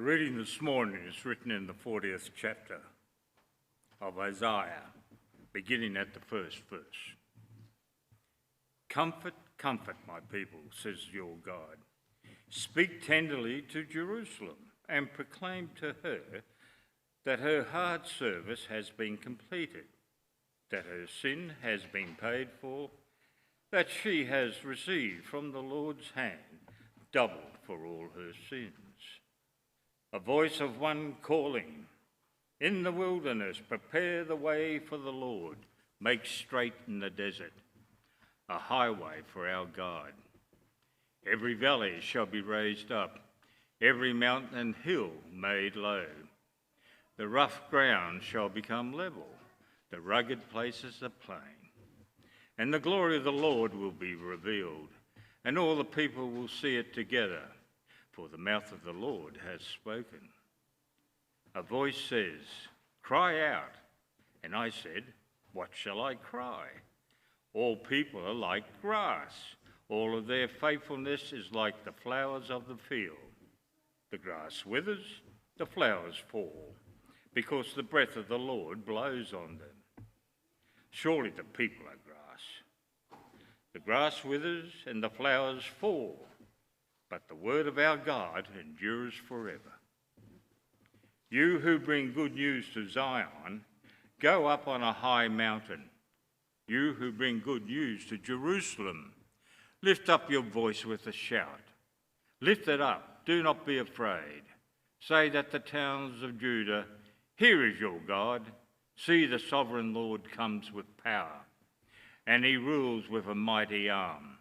The reading this morning is written in the 40th chapter of Isaiah, beginning at the first verse. Comfort, comfort my people, says your God. Speak tenderly to Jerusalem and proclaim to her that her hard service has been completed, that her sin has been paid for, that she has received from the Lord's hand double for all her sins. A voice of one calling, in the wilderness, prepare the way for the Lord, make straight in the desert a highway for our God. Every valley shall be raised up, every mountain and hill made low. The rough ground shall become level, the rugged places a plain. And the glory of the Lord will be revealed, and all the people will see it together, for the mouth of the Lord has spoken. A voice says, cry out. And I said, what shall I cry? All people are like grass. All of their faithfulness is like the flowers of the field. The grass withers, the flowers fall, because the breath of the Lord blows on them. Surely the people are grass. The grass withers and the flowers fall, but the word of our God endures forever. You who bring good news to Zion, go up on a high mountain. You who bring good news to Jerusalem, lift up your voice with a shout. Lift it up, do not be afraid. Say that the towns of Judah, here is your God. See, the sovereign Lord comes with power, and he rules with a mighty arm.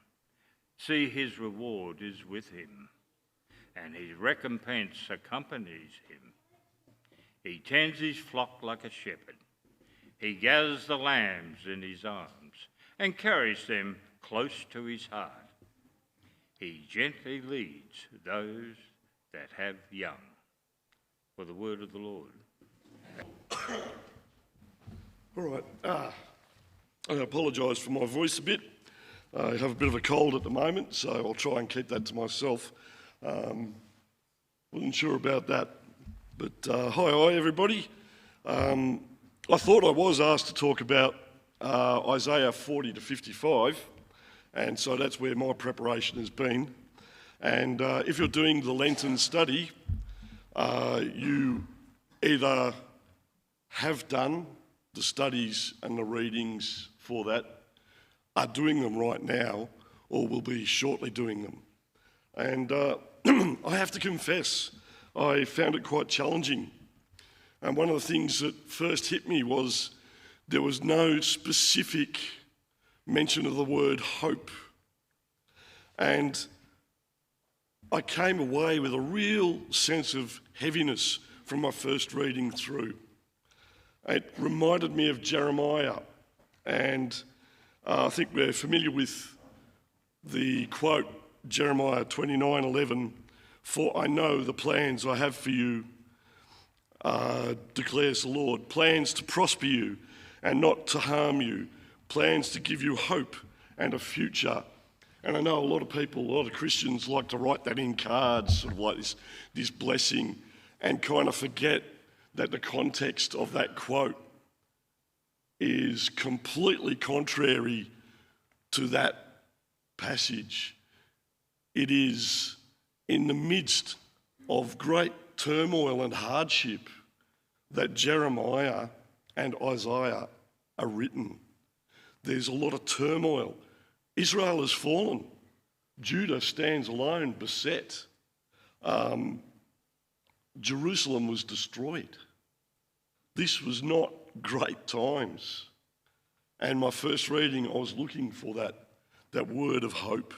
See, his reward is with him, and his recompense accompanies him. He tends his flock like a shepherd. He gathers the lambs in his arms and carries them close to his heart. He gently leads those that have young. For the word of the Lord. All right. I apologise for my voice a bit. I have a bit of a cold at the moment, so I'll try and keep that to myself. Wasn't sure about that. But hi everybody. I thought I was asked to talk about Isaiah 40 to 55, and so that's where my preparation has been. And if you're doing the Lenten study, you either have done the studies and the readings for that, are doing them right now, or will be shortly doing them. And I have to confess, I found it quite challenging. And one of the things that first hit me was there was no specific mention of the word hope. And I came away with a real sense of heaviness from my first reading through. It reminded me of Jeremiah, and I think we're familiar with the quote, Jeremiah 29:11, for I know the plans I have for you, declares the Lord, plans to prosper you and not to harm you, plans to give you hope and a future. And I know a lot of people, a lot of Christians like to write that in cards, sort of like this blessing, and kind of forget that the context of that quote is completely contrary to that passage. It is in the midst of great turmoil and hardship that Jeremiah and Isaiah are written. There's a lot of turmoil. Israel has fallen. Judah stands alone, beset. Jerusalem was destroyed. This was not great times. And my first reading, I was looking for that word of hope.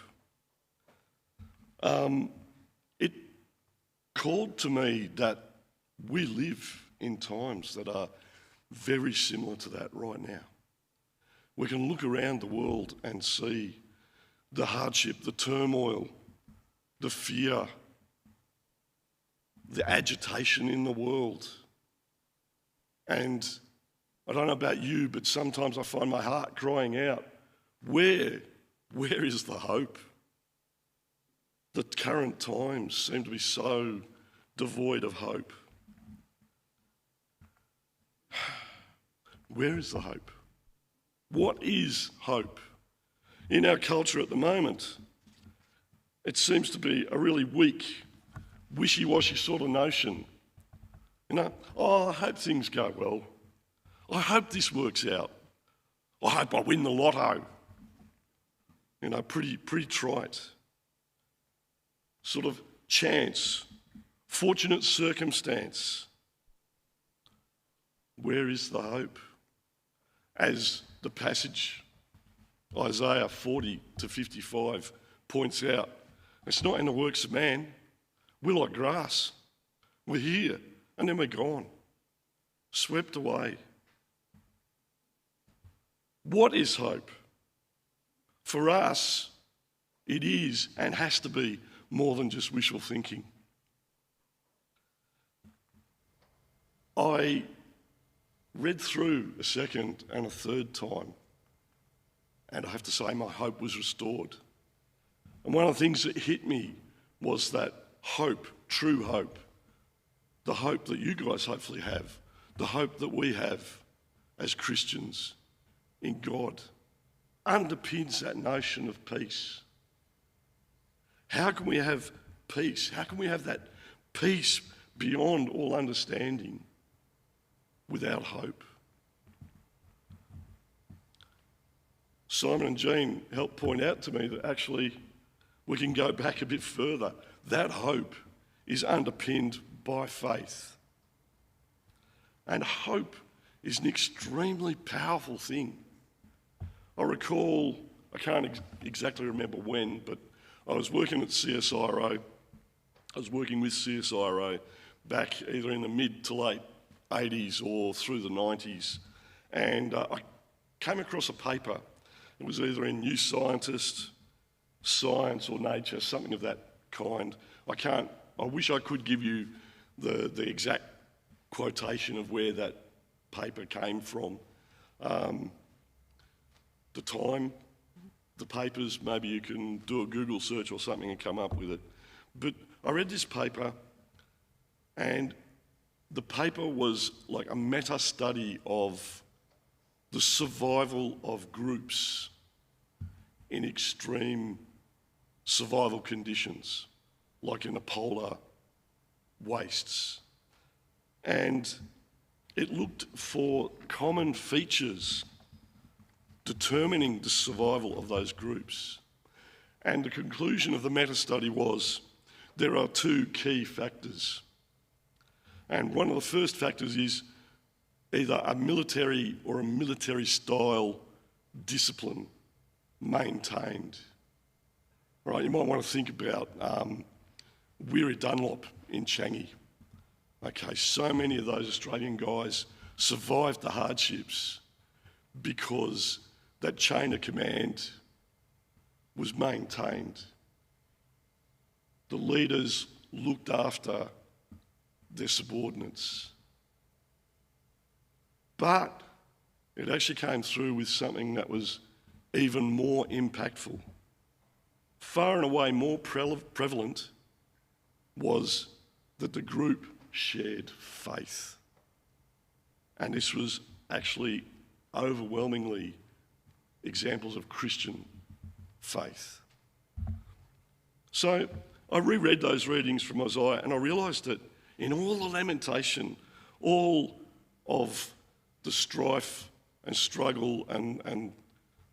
It called to me that we live in times that are very similar to that right now. We can look around the world and see the hardship, the turmoil, the fear, the agitation in the world. And I don't know about you, but sometimes I find my heart crying out, where is the hope? The current times seem to be so devoid of hope. Where is the hope? What is hope? In our culture at the moment, it seems to be a really weak, wishy-washy sort of notion. Oh, I hope things go well. I hope this works out. I hope I win the lotto. Pretty trite. Sort of chance, fortunate circumstance. Where is the hope? As the passage, Isaiah 40 to 55, points out, it's not in the works of man. We're like grass. We're here, and then we're gone, swept away. What is hope? For us, it is and has to be more than just wishful thinking. I read through a second and a third time, and I have to say my hope was restored. And one of the things that hit me was that hope, true hope, the hope that you guys hopefully have, the hope that we have as Christians in God, underpins that notion of peace. How can we have peace? How can we have that peace beyond all understanding without hope? Simon and Jean helped point out to me that actually we can go back a bit further. That hope is underpinned by faith. And hope is an extremely powerful thing. I recall, I can't exactly remember when, but I was working at CSIRO. I was working with CSIRO back either in the mid to late 80s or through the 90s. And I came across a paper. It was either in New Scientist, Science or Nature, something of that kind. I wish I could give you the exact quotation of where that paper came from. The time, the papers, maybe you can do a Google search or something and come up with it. But I read this paper, and the paper was like a meta-study of the survival of groups in extreme survival conditions, like in the polar wastes. And it looked for common features determining the survival of those groups. And the conclusion of the meta-study was there are two key factors. And one of the first factors is either a military or a military style discipline maintained. Right, you might want to think about Weary Dunlop in Changi. Okay, so many of those Australian guys survived the hardships because that chain of command was maintained. The leaders looked after their subordinates. But it actually came through with something that was even more impactful. Far and away more prevalent was that the group shared faith. And this was actually overwhelmingly examples of Christian faith. So I reread those readings from Isaiah, and I realised that in all the lamentation, all of the strife and struggle and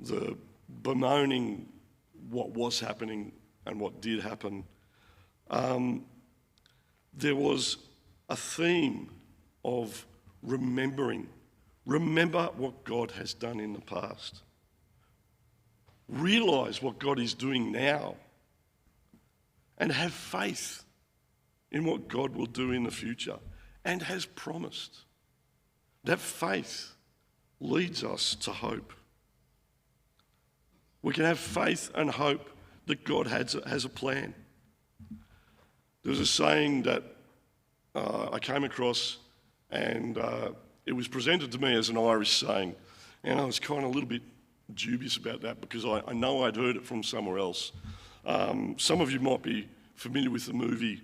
the bemoaning what was happening and what did happen, there was a theme of remembering. Remember what God has done in the past. Realise what God is doing now. And have faith in what God will do in the future and has promised. That faith leads us to hope. We can have faith and hope that God has a plan. There's a saying that I came across, and it was presented to me as an Irish saying, and I was kind of a little bit dubious about that because I know I'd heard it from somewhere else. Some of you might be familiar with the movie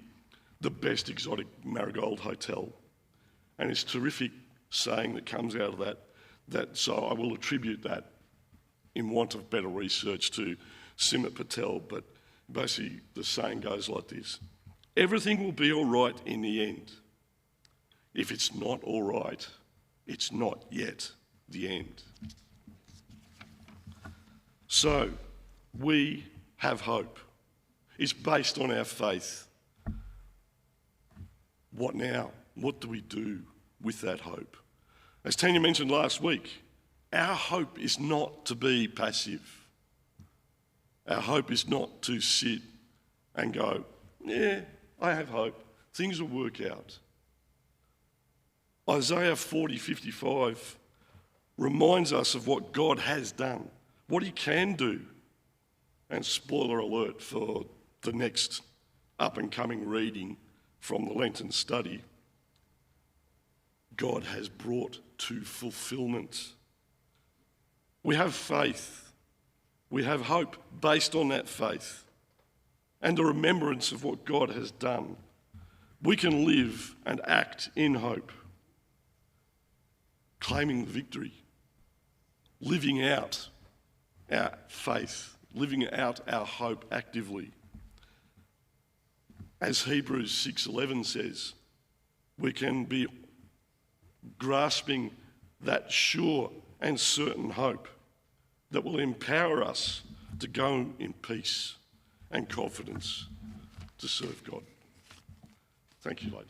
the best exotic marigold hotel. And it's terrific saying that comes out of that, so I will attribute that, in want of better research, to Simit Patel, but basically the saying goes like this: everything will be all right in the end. If it's not all right, it's not yet the end. So, we have hope. It's based on our faith. What now? What do we do with that hope? As Tanya mentioned last week, our hope is not to be passive. Our hope is not to sit and go, yeah, I have hope. Things will work out. Isaiah 40:55 reminds us of what God has done, what he can do. And spoiler alert for the next up-and-coming reading from the Lenten study, God has brought to fulfilment. We have faith. We have hope based on that faith and the remembrance of what God has done. We can live and act in hope, claiming the victory, living out our faith, living out our hope actively. As Hebrews 6:11 says, we can be grasping that sure and certain hope that will empower us to go in peace and confidence to serve God. Thank you, ladies.